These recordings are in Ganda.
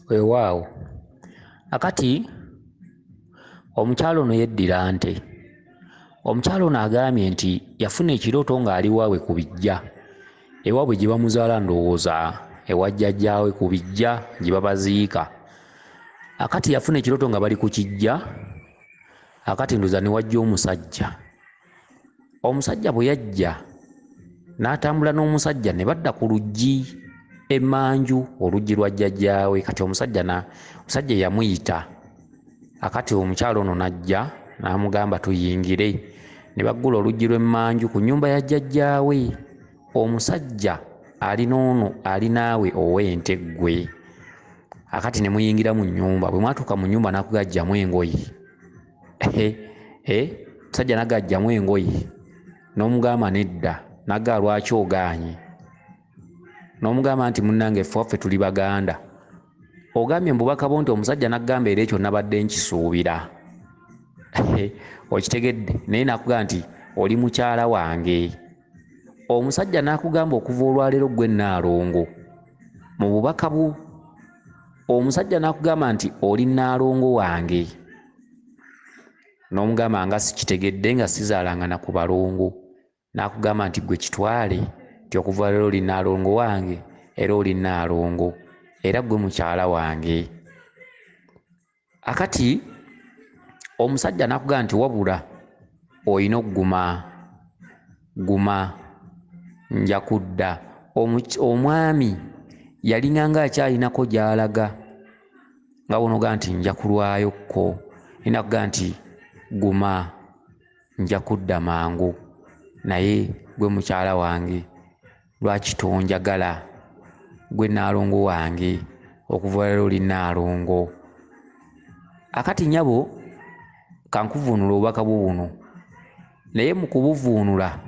Weewaawo. Akati omukyala ono yeddira nte. Omukyala ono agambye nti yafuna ekirooto ng'ali waabwe ku bijja. Ewaabwe gye bamuzaala ndowooza ewa jjajjaawe ku bijja gye babaziika. Akati yafuna ekirooto nga bali ku kijja, akati ndowooza ne wajja omusajja. Omusajja bwe yajja n'atambula n'omusajja ne badda ku luggi emmanju, oluggi lwa jjajjaawe. Kati omusajja yamuyita. Akati omukyala ono n'ajja n'amugamba tuyingire. Ne baggula oluggi lw'emmanju ku nnyumba ya jjajjaawe. Omusajja alina ono alinaawe ow'ente ggwe. Akati ne muyingira mu nnyumba. Bwe mwatuuka mu nnyumba n'akugajjamu engoye. Omusajja n'agajjamu engoye. N'omugamba nedda. Nagga lwaki ogaanye? N'omugamba nti munnange ffe waffe tuli Baganda. Ogambye mu bubaka bwo nti omusajja n'aggamba era ekyo nabadde nkisuubira. Okitegedde? Naye n'akugamba nti oli mukyala wange. Omusajja n'akugamba okuva olwaleero ggwe Nnaalongo. Mu bubaka bwo omusajja n'akugamba nti oli Nnaalongo wange. N'omugamba nga sikitegedde nga sizaalanga na ku balongo. N'akugamba nti ggwe kitwale nti okuva leero oli Nnaalongo wange era oli Nnaalongo era ggwe mukyala wange. Akati omusajja n'akugamba nti wabula olina guma nja kudda. Omwami yalinganga akyalinako gy'alaga nga bw'onogamba nti nja kulwayokko. Nakugamba nti guma nja kudda mangu naye gwe mukyala wange lwaki tonjagala? Gwe Nnaalongo wange okuva leero oli Nnaalongo. Akati nyabo kankuvuunula obubaka bwo buno, naye mu kubuvuunula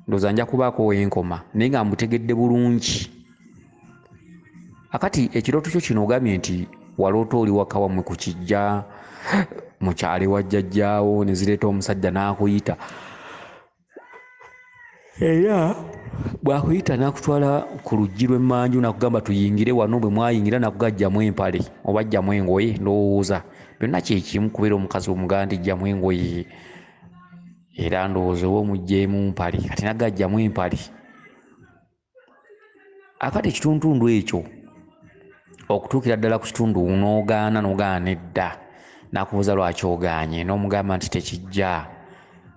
ndowooza nja kubaako w'enkoma naye nga mbutegedde bulungi. Akati ekirooto kyo kino ogambye nti waloota oli waka wammwe ku kijja mukyale wa jjajjaawo ne zireeta omusajja n'akuyita. Era bw'akuyita n'akutwala ku luggi lw'emmanju n'akugamba tuyingire wano. Bwe mwayingira n'akugajjamu empale oba ajjamu engoye. Ndowooza byonna kyekimu kubeera omukazi omugamba nti jjamu engoye era ndowooza oba omuggyemu mpale kati n'agajjamu empale. Akati ekituntundu ekyo okutuukira ddala ku kitundu n'ogaana nedda. N'akubuuza lwaki ogaanye. N'omugamba nti tekijja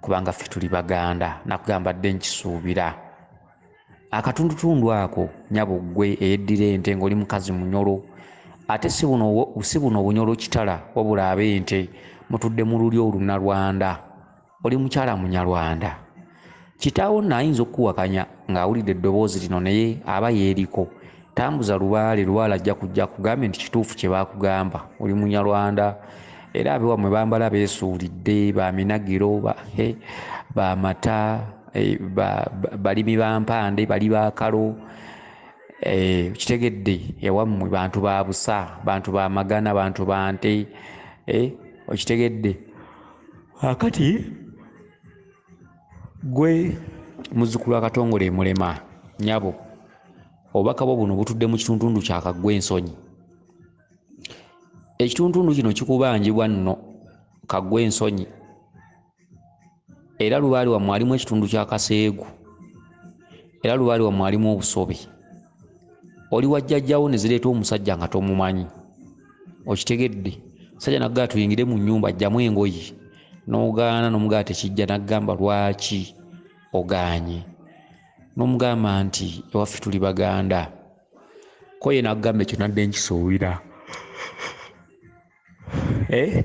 kubanga ffe tuli Baganda. N'akugamba dde nkisuubira. Akatundutundu ako nyabo ggwe eyeddira ente ng'oli mukazi munyolo. Ate si buno obunyolo kitala wabula ab'ente mutudde mu lulyo olunnalwanda. Oli mukyala munyalwanda. Kitaawo nno ayinza okukuwakanya ng'awulidde eddoboozi lino naye aba yeeriko. Tambuza lubaale ajja kujja kugambye nti kituufu kye baakugamba. Oli munyalwanda era abewammwe bambala beesuulidde ba minagiro ba mata balimi ba mpande bali ba kalo. Kitegedde ewammwe bantu ba busa, bantu ba magana, bantu ba nte. Okitegedde? Akati gwe muzzukulu akatongole mulema nyabo obubaka bwo buno butudde mu kituntundu kya Kaggwa Ensonyi. Ekituntundu kino kikubanjibwa nno Kaggwa Ensonyi era lubaali wammwe alimu ekitundu kya Kaseegu era lubaali wammwe alimu Obusobe. Oli wa jjajjaawo ne zireeta omusajja nga tomumanyi. Okitegedde? Omusajja n'agamba tuyingire mu nnyumba ajjamu engoye. N'ogaana n'omugamba tekijja. N'agamba lwaki ogaanye? N'omugamba nti ewaffe tuli Baganda. Ko ye n'agamba ekyo nadde nkisuubira.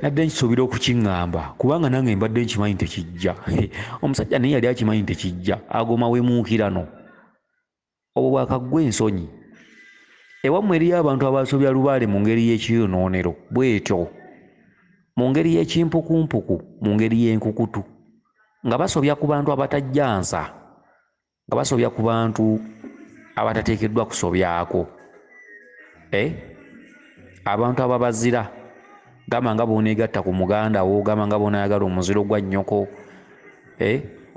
Nadde nkisuubira okukiŋŋamba kubanga nange mbadde nkimanyi tekijja. Omusajja naye yali akimanyi tekijja. Agoma wemuukirano. Obwo bwa Kaggwa Ensonyi. Ewammwe eriyo abantu abasobya lubaale mu ngeri y'ekiyonoonero bw'etyo, mu ngeri y'ekimpukumpuku, mu ngeri y'enkukutu, nga basobya ku bantu abatajjansa, nga basobya ku bantu abatateekeddwa kusobyako. Abantu ababazira gamba nga booneegatta ku muganda wo, gamba nga boonayagala omuziro gwa nnyoko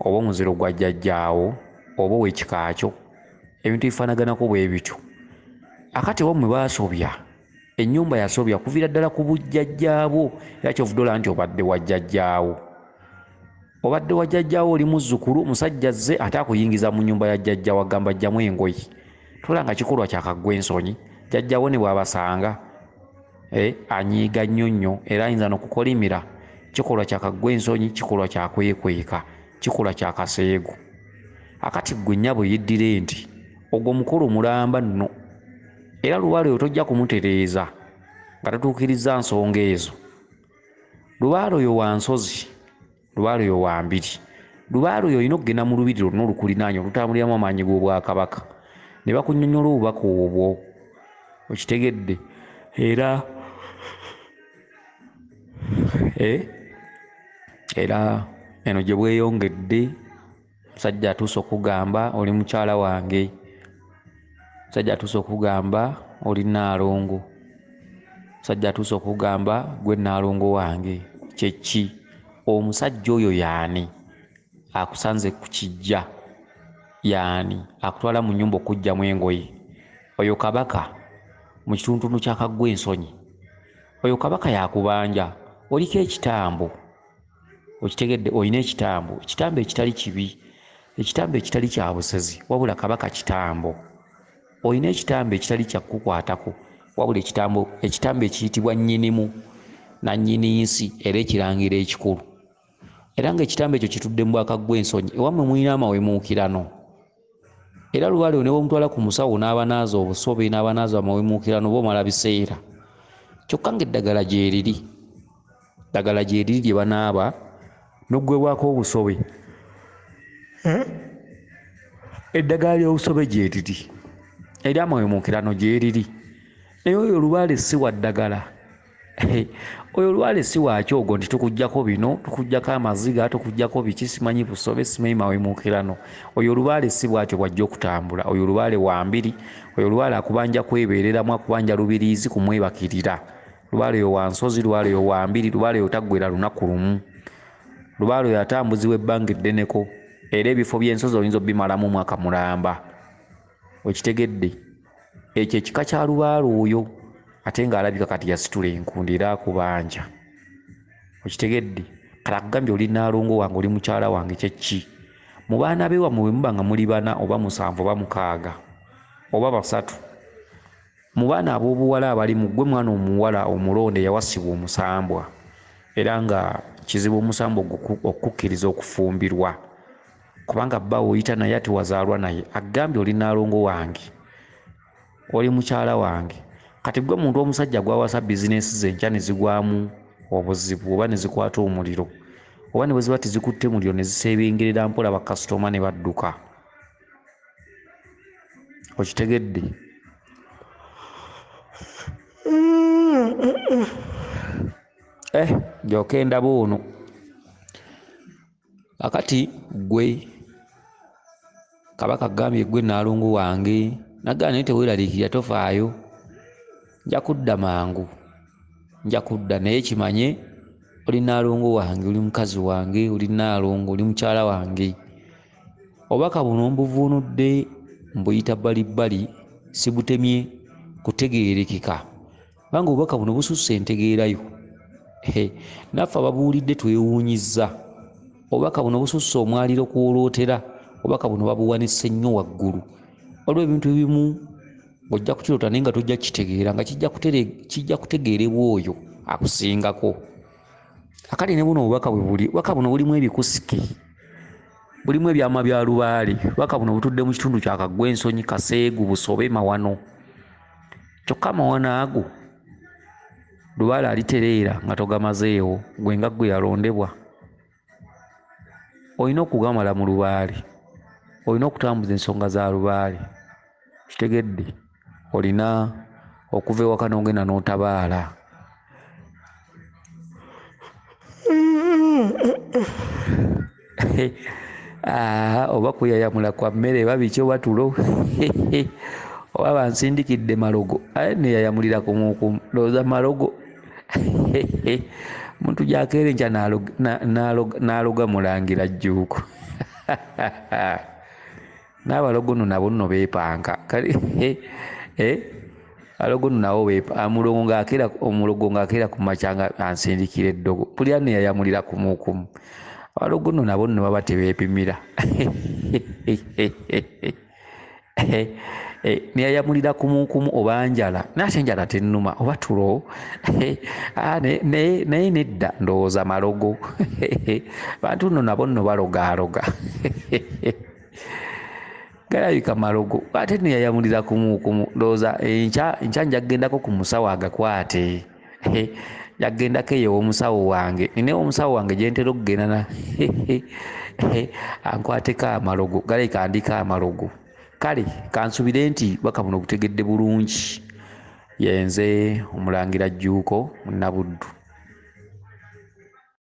oba omuziro gwa jjajjaawo oba ow'ekika kyo. Ebintu bifaanaganako bwe bityo. Akati wammwe baasobya ennyumba yasobya kuviira ddala ku bujjajjaabwo era kyovudola nti obadde wa jjajjaawo obadde wa jjajjaawo oli muzzukulu musajja azze ate akuyingiza mu nnyumba ya jjajjaawo agamba ajjamu engoye tolanga kikolwa kyakaggwa ensonyi jjajjaawo ne bw'abasanga anyiiga nnyo era ayinza n'okukolimira kikolwa kyakaggwa ensonyi kikolwa kyakwekweka kikolwa kyakaseegu akati ggwe nnyabo yeddire nti ogwo mukolo mulamba nno era lubaale oyo tojja kumutereeza nga tatuukiriza nsonga ezo lubaale oyo wa nsozi lubaale oyo wa mbiri lubaale oyo olina okugenda mu lubiri lwonna olukulinaanya olutambuliramu amaanyi g'obwakabaka ne bakunnyonnyola obubaka obwo okitegedde era eno gye bweyongedde musajja atuuse okugamba oli mukyala wange musajja atuuse okugamba oli Nnaalongo musajja atuuse okugamba gwe Nnaalongo wange kyeki omusajja oyo yaani akusanze ku kijja yaani akutwala mu nnyumba okuggyamu engoye oyo kabaka mu kitundu kyakaggwa ensonyi oyo kabaka yakubanja oliko ekitambo okitegedde olina ekitambo ekitali kibi ekitambo ekitali kya busezi wabula kabaka kitambo olina ekitambo ekitali kyakukwatako wabula ekitambo ekiyitibwa nnyinimu nannyini nsi era ekirangira ekikulu era ng'ekitambo ekyo kitudde mu bwakaggwa ensonyi ewammwe mulina amawemuukirano era lubaale ne bwomutwala ku musawo n'abanaaza obusobe n'abanaaza amawemuukirano boomala biseera kyokka ng'eddagala gyeriri ddagala gyeriri lye banaaba n'oggwebwako obusobe eddagala ly'obusobe gyeriri eri amawemuukirano gyeriri naye oyo olubaale si wa ddagala oyo olubaale si wakyogo nti tukuggyako bino tukuggyako amaziga tukuggyako biki simanyi busobe simanyi mawemuukirano oyo olubaale si bwatyo bwajja okutambula oyo olubaale wa mbiri oyo olubaale akubanja kwebeereramu akubanja lubiriizi kumwebakirira lubaale oyo wa nsozi lubaale oyo wa mbiri lubaale oyo taggwera lunaku lumu lubaale oyo atambuzibwa ebbanga eddeneko era ebifo by'ensozi oyinza obimalamu mwaka mulamba okitegedde ekyo ekika kya lubaale oyo ate ng'alabika kati yasitula enkundi era akubanja okitegedde kala kugambye oli Nnaalongo wange oli mukyala wange kyeki mu baana be wammwe bwe muba nga muli bana oba musanvu oba mukaaga oba basatu mu baana ab'obuwala abali mu ggwe mwana omuwala omulonde yawasibwa omusambwa era nga kizibu omusambwa okukkiriza okufumbirwa kubanga bba oyita naye ati wazaalwa naye agambye oli Nnaalongo wange oli mukyala wange kati gwe muntu omusajja gwawasa bizinesi ze enkya ne zigwamu obuzibu oba ne zikwata omuliro oba ne bwe ziba tizikutte muliro ne ziseebengerera mpola bakasitoma ne badduka okitegedde jooka ndaba ono akati gwe kabaka gambye gwe Nnaalongo wange nagaa naye teweeraliikirira tofaayo nja kudda mangu nja kudda naye kimanye oli Nnaalongo wange oli mukazi wange oli Nnaalongo oli mukyala wange obubaka buno mbuvuunudde mbuyita bbalibbali sibutemye kutegeerekeka kubanga obubaka buno bususse entegeerayo naffe ababuwulidde twewuunyizza obubaka buno bususse omwaliro kwolootera obubaka buno babuwanise nnyo waggulu waliwo ebintu ebimu ojja kukiroota naye nga tojja kitegeera nga kijja kutegeerebwa oyo akusingako akali ne buno obubaka bwe buli obubaka buno bulimu ebikusike bulimu ebyama bya lubaale obubaka buno butudde mu kitundu kyakaggwa ensonyi kaseegu busobe mawano kyokka amawano ago lubaale alitereera nga togamazeewo gwe nga gwe yalondebwa olina okugamala mu lubaale olina okutambuza ensonga za lubaale kitegedde olina okuva ewaka n'ogenda n'otabaala oba kuyayamula kwa mmere eba biki oba tulo oba bansindikidde malogo aye neyayamulira kumukumu ndowooza malogo muntu gyakeera enkya n'aloga mulangira jjuuko n'abalogo nno nabo nno beepanka kale Alogo nawo omulogo ng'akeera ku makya nga ansindikira eddogo pulya ne yayamulira kumukumu. Abalogo nno nabo nno baba tebeepimira neyayamulira kumukumu oba njala naate enjala tennuma oba tulo naye nedda ndowooza malogo bantu nno nabo nno balogaloga galabika malogo ate neyayamulira kumukumu ndowooza enkya njagendako ku musawo agakwate yagendako eyo omusawo wange nina omusawo wange gyentera okugenda ankwateko amalogo galabika andiko amalogo. Kale kansubire nti baka buno gutegedde bulungi yenze Omulangira Jjuuko Munnabuddu.